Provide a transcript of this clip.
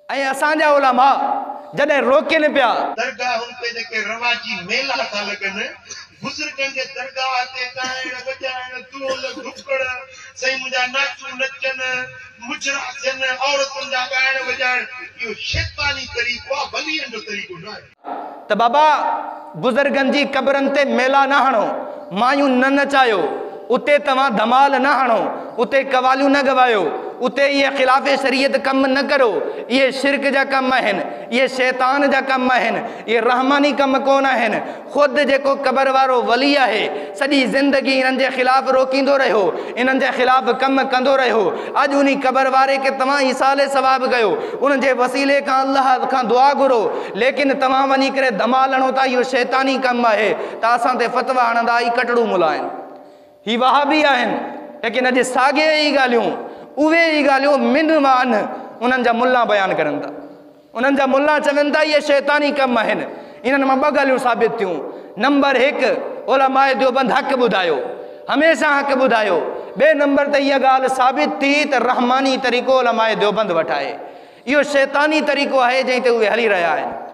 ऐं असांजा उलमा जॾहिं रोकनि पिया दरगाहुनि ते जेके रवाजी मेला था लॻनि, बुज़ुर्गनि जे दरगाह ते ॻाइण वॼाइण धूल धुकड़ सही मुंहिंजा नाचूं नचनि मुजरा थियनि औरतुनि जा ॻाइण वॼाइण, इहो शैतानी तरीक़ो आहे, वलीअनि जो तरीक़ो न आहे। त बाबा बुज़ुर्गनि जी क़बरनि ते मेला न हणो, मायूं न नचायो, उते तव्हां धमाल न हणो, उते कवालियूं न गवायो, उते ये खिलाफ़ शरीयत कम न करो। ये शिरक जा कम आहिनि, ये शैतान जा कम आहिनि, ये रहमानी कम कोन आहिनि। ख़ुदि जेको क़बर वारो वली आहे सॼी ज़िंदगी इन्हनि जे ख़िलाफ़ रोकींदो रहियो, इन्हनि जे ख़िलाफ़ कम कंदो रहियो। अॼु उन क़बर वारे खे तव्हां ईसाले सवाब कयो, उन जे वसीले खां अल्लाह खां दुआ घुरो, लेकिन तव्हां वञी करे धमाल हणो था, इहो शैतानी कम आहे। त असां ते फ़तवा हणंदा ई कटड़ू मुला आहिनि, ही वहाबी आहिनि। लेकिन अॼु साॻे ई ॻाल्हियूं, उहे ई ॻाल्हियूं मिन मान उन्हनि जा मुल्ला बयानु करनि था। उन्हनि जा मुल्ला चवनि था इहे शैतानी कम आहिनि। इन्हनि मां ॿ ॻाल्हियूं साबित थियूं। नंबर 1, उलमाए देवबंद हक़ ॿुधायो, हमेशह हक़ ॿुधायो। ॿिए नंबर ते इहा ॻाल्हि साबित थी त रहमानी तरीक़ो उलमाए देवबंद वटि आहे, इहो शैतानी तरीक़ो आहे जंहिं ते उहे हली रहिया आहिनि।